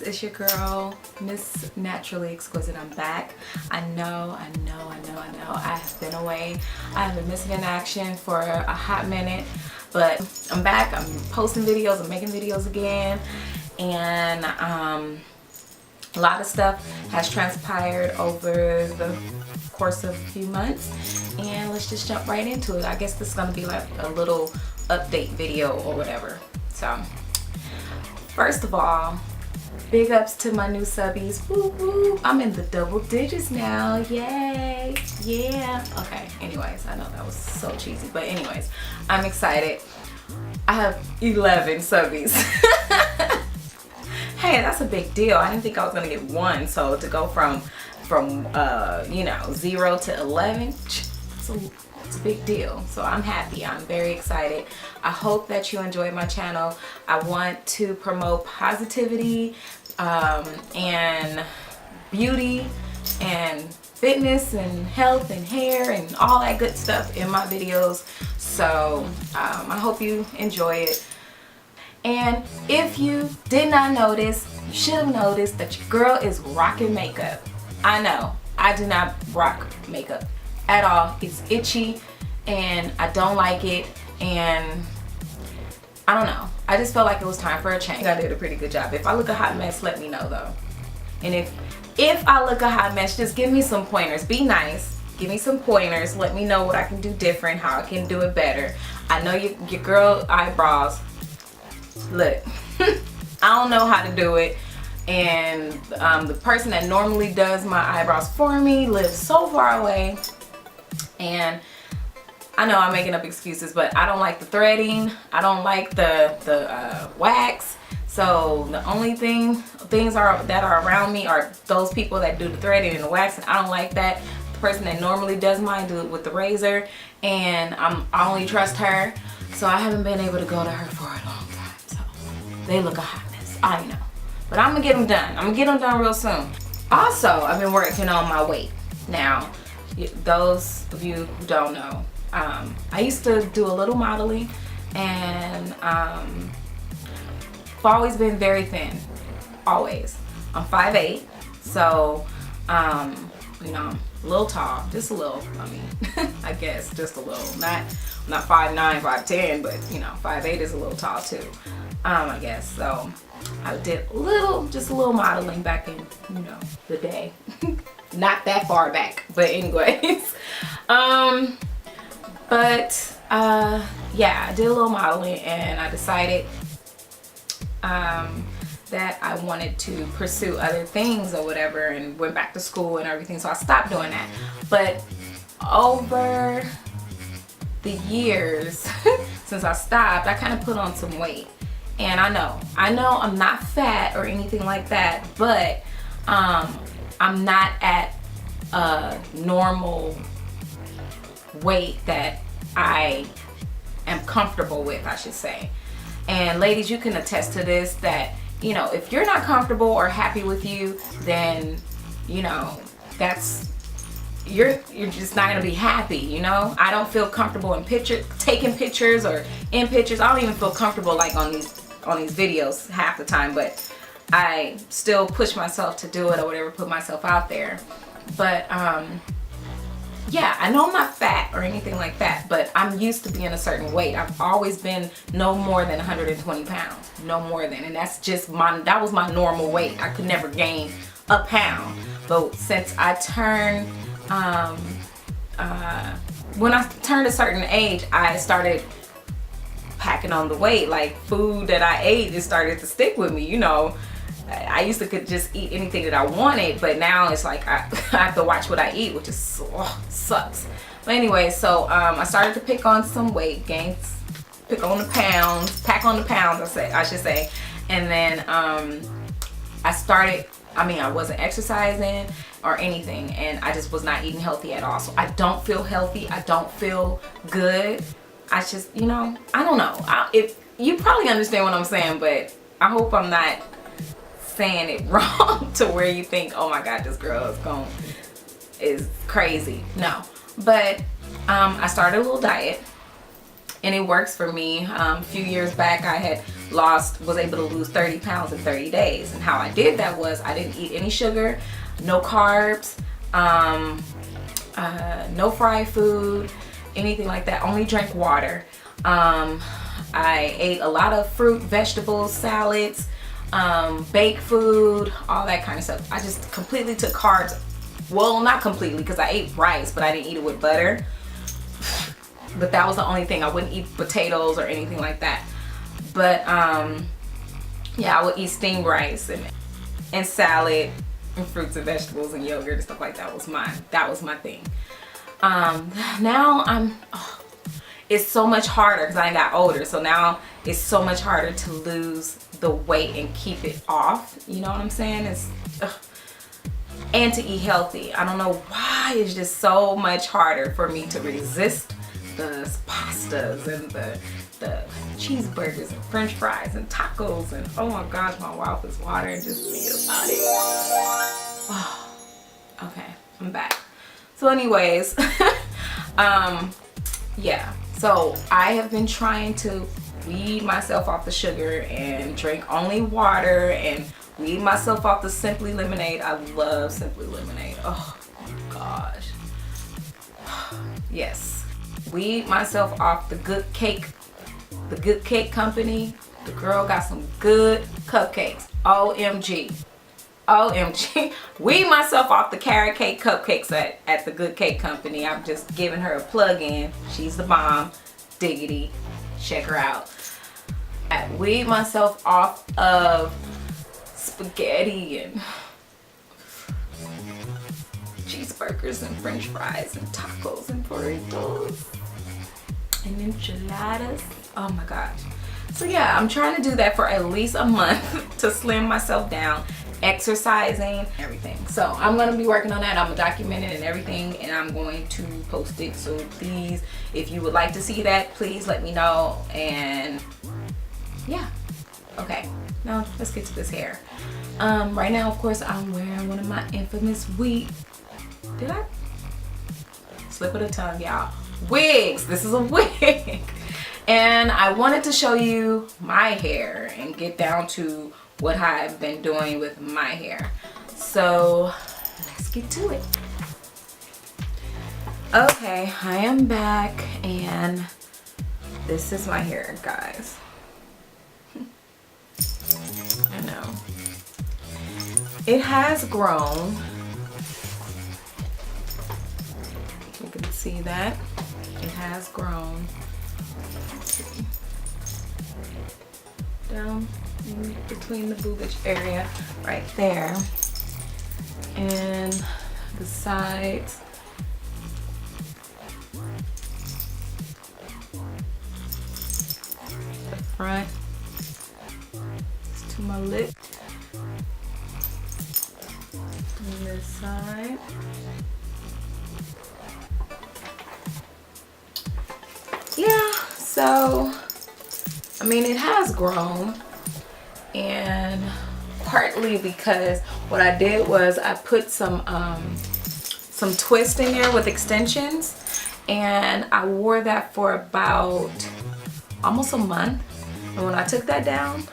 it's your girl, Miss Naturally Exquisite. I'm back. I know. I have been away. I have been missing in action for a hot minute, but I'm back. I'm posting videos. I'm making videos again, and a lot of stuff has transpired over the course of a few months, and let's just jump right into it. I guess this is gonna be like a little update video or whatever. So first of all, big ups to my new subbies. Woo woo. I'm in the double digits now. Yay. Yeah. Okay. Anyways, I know that was so cheesy, but anyways, I'm excited. I have 11 subbies. Hey, that's a big deal. I didn't think I was gonna get one. So to go from you know, 0 to 11, it's a big deal. So I'm happy. I'm very excited. I hope that you enjoyed my channel. I want to promote positivity and beauty and fitness and health and hair and all that good stuff in my videos. So I hope you enjoy it. And if you did not notice, you should have noticed that your girl is rocking makeup. I know, I do not rock makeup at all. It's itchy and I don't like it, and I don't know. I just felt like it was time for a change. I did a pretty good job. If I look a hot mess, let me know though. And if I look a hot mess, just give me some pointers. Be nice. Give me some pointers. Let me know what I can do different, how I can do it better. I know your girl eyebrows. Look, I don't know how to do it. And the person that normally does my eyebrows for me lives so far away. And I know I'm making up excuses, but I don't like the threading. I don't like the wax. So the only things that are around me are those people that do the threading and the wax, and I don't like that. The person that normally does mine do it with the razor, and I only trust her. So I haven't been able to go to her for a long time. So they look a hot mess, I know. But I'm gonna get them done. I'm gonna get them done real soon. Also, I've been working on my weight. Now, those of you who don't know, I used to do a little modeling, and I've always been very thin, always. I'm 5'8", so you know, I'm a little tall, just a little. I mean, I guess just a little. Not 5'9", 5'10", but you know, 5'8" is a little tall too. I guess so. I did just a little modeling back in, you know, the day. Not that far back, but anyways. Yeah, I did a little modeling, and I decided that I wanted to pursue other things or whatever, and went back to school and everything, so I stopped doing that. But over the years since I stopped, I kind of put on some weight. And I know I'm not fat or anything like that, but I'm not at a normal weight that I am comfortable with, I should say. And ladies, you can attest to this, that, you know, if you're not comfortable or happy with you, then, you know, you're just not gonna be happy, you know. I don't feel comfortable in taking pictures or in pictures. I don't even feel comfortable like on these videos half the time, but I still push myself to do it or whatever, put myself out there. But yeah, I know I'm not fat or anything like that, but I'm used to being a certain weight. I've always been no more than 120 pounds, no more than, and that was my normal weight. I could never gain a pound. But since I turned when I turned a certain age, I started packing on the weight. Like, food that I ate just started to stick with me, you know. I used to could just eat anything that I wanted, but now it's like I have to watch what I eat, which is sucks. But anyway, so I started to pick on some weight gains, pack on the pounds, I should say. And then I wasn't exercising or anything, and I just was not eating healthy at all. So I don't feel healthy. I don't feel good. I just, you know, I don't know. If you probably understand what I'm saying, but I hope I'm not saying it wrong to where you think, oh my God, this girl is crazy. No, but I started a little diet, and it works for me. A few years back I was able to lose 30 pounds in 30 days, and how I did that was I didn't eat any sugar, no carbs, no fried food, anything like that. Only drank water. I ate a lot of fruit, vegetables, salads, baked food, all that kind of stuff. I just completely took carbs. Well, not completely, because I ate rice, but I didn't eat it with butter. But that was the only thing. I wouldn't eat potatoes or anything like that. But yeah, I would eat steamed rice and salad and fruits and vegetables and yogurt and stuff like that. That was my thing. Now it's so much harder because I got older. So now it's so much harder to lose the weight and keep it off. You know what I'm saying? And to eat healthy. I don't know why it's just so much harder for me to resist the pastas and the cheeseburgers and french fries and tacos, and oh my gosh, my mouth is watering just thinking about it. Oh, okay, I'm back. So anyways, yeah, so I have been trying to weed myself off the sugar and drink only water and weed myself off the Simply Lemonade. I love Simply Lemonade. Oh my gosh. Yes. Weed myself off the Good Cake Company. The girl got some good cupcakes. OMG. OMG. Weed myself off the carrot cake cupcakes at the Good Cake Company. I'm just giving her a plug in. She's the bomb. Diggity. Check her out. I weed myself off of spaghetti and cheeseburgers and french fries and tacos and burritos and enchiladas. Oh my gosh. So yeah, I'm trying to do that for at least a month to slim myself down, exercising, everything. So I'm going to be working on that. I'm going to document it and everything, and I'm going to post it. So please, if you would like to see that, please let me know. And yeah, okay, now let's get to this hair. Right now, of course, I'm wearing one of my infamous did I slip of the tongue, y'all? Wigs. This is a wig. And I wanted to show you my hair and get down to what I've been doing with my hair. So let's get to it. Okay, I am back, and this is my hair, guys. I know. It has grown. You can see that. It has grown. Down in between the boobage area right there. And the sides. The front. To my lip. On this side. Yeah, so I mean, it has grown, and partly because what I did was I put some twist in there with extensions, and I wore that for about almost a month. And when I took that down,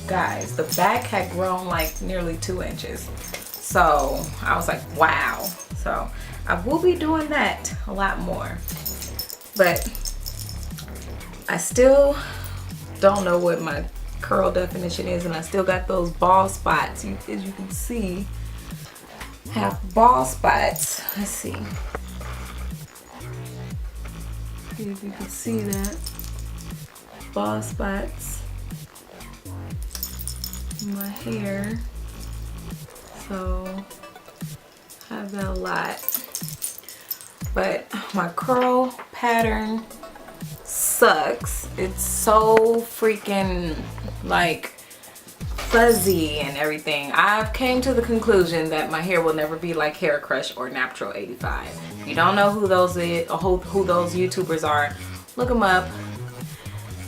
guys, the back had grown like nearly 2 inches. So I was like, wow. So I will be doing that a lot more, but I still don't know what my curl definition is, and I still got those bald spots. As you can see, have bald spots. Let's see if you can see that. Bald spots in my hair. So I have that a lot. But my curl pattern sucks. It's so freaking like fuzzy and everything. I've came to the conclusion that my hair will never be like Hair Crush or Natural 85. If you don't know who those is, or who those YouTubers are, look them up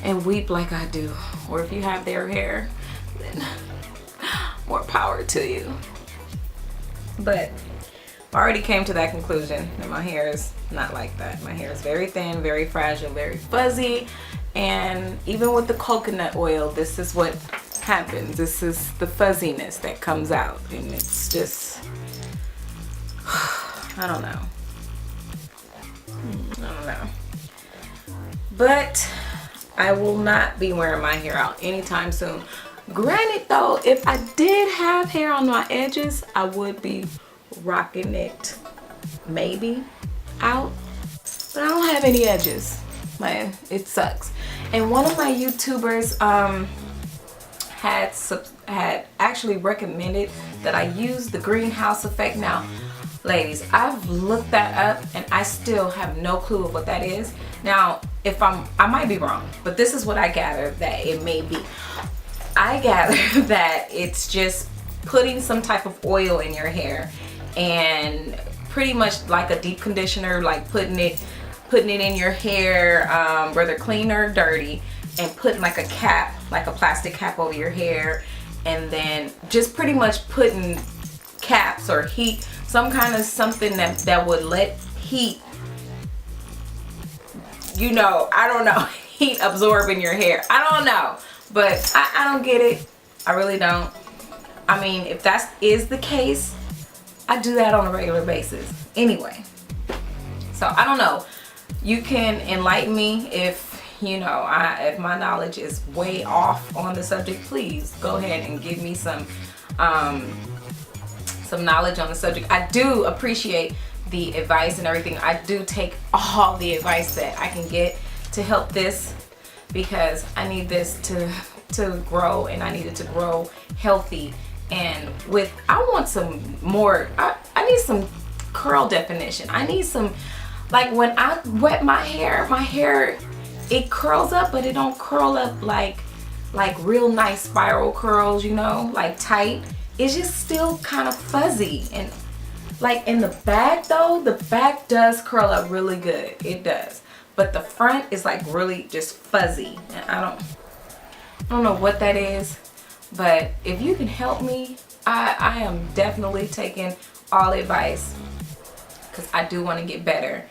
and weep like I do. Or if you have their hair, then more power to you. But I already came to that conclusion that my hair is not like that. My hair is very thin, very fragile, very fuzzy, and even with the coconut oil, this is what happens. This is the fuzziness that comes out, and it's just, I don't know. But I will not be wearing my hair out anytime soon. Granted though, if I did have hair on my edges, I would be rocking it maybe out, but I don't have any edges. Man, it sucks. And one of my YouTubers had actually recommended that I use the greenhouse effect. Now ladies, I've looked that up and I still have no clue of what that is. Now if I might be wrong, but this is what I gather that it may be. I gather that it's just putting some type of oil in your hair, and pretty much like a deep conditioner, like putting it in your hair, whether clean or dirty, and putting like a cap, like a plastic cap over your hair, and then just pretty much putting caps or heat, some kind of something that would let heat, you know, I don't know, heat absorb in your hair. I don't know, but I don't get it. I really don't. I mean, if that is the case, I do that on a regular basis anyway. So I don't know. You can enlighten me if, you know, if my knowledge is way off on the subject. Please go ahead and give me some knowledge on the subject. I do appreciate the advice and everything. I do take all the advice that I can get to help this, because I need this to grow, and I need it to grow healthy. And I want some more, I need some curl definition. I need some, like when I wet my hair, it curls up, but it don't curl up like real nice spiral curls, you know, like tight. It's just still kind of fuzzy. And like in the back though, the back does curl up really good. It does. But the front is like really just fuzzy. And I don't know what that is. But if you can help me, I am definitely taking all advice, because I do want to get better.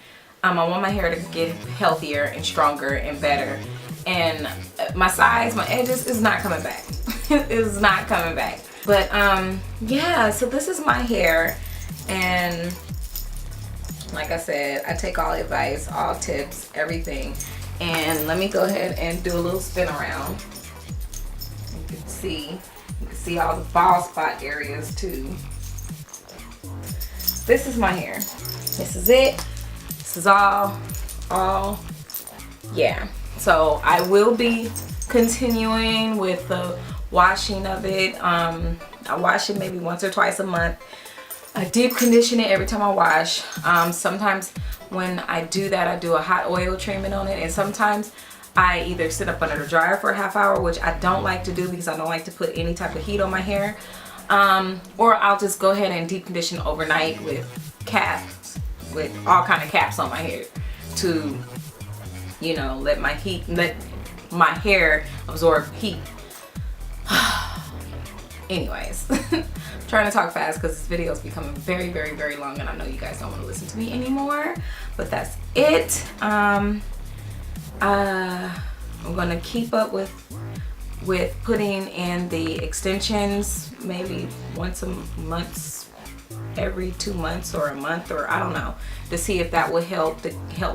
I want my hair to get healthier and stronger and better. And my sides, my edges is not coming back. It is not coming back. But yeah, so this is my hair. And like I said, I take all advice, all tips, everything. And let me go ahead and do a little spin around. You can see all the bald spot areas too. This is my hair. This is it. This is all, yeah. So I will be continuing with the washing of it. I wash it maybe once or twice a month. I deep condition it every time I wash. Sometimes when I do that, I do a hot oil treatment on it, and sometimes I either sit up under the dryer for a half hour, which I don't like to do because I don't like to put any type of heat on my hair, or I'll just go ahead and deep condition overnight with caps, with all kind of caps on my hair to, you know, let my hair absorb heat. Anyways, I'm trying to talk fast because this video is becoming very, very, very long, and I know you guys don't want to listen to me anymore, but that's it. I'm gonna keep up with putting in the extensions maybe once a month, every 2 months or a month, or I don't know, to see if that would help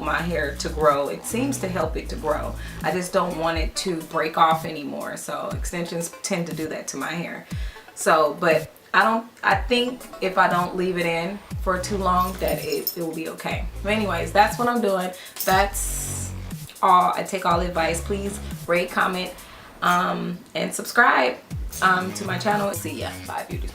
my hair to grow. It seems to help it to grow. I just don't want it to break off anymore. So extensions tend to do that to my hair. So, but I think if I don't leave it in for too long, that it will be okay. But anyways, that's what I'm doing. That's all. I take all advice. Please rate, comment, and subscribe to my channel. See ya. Bye, beauties.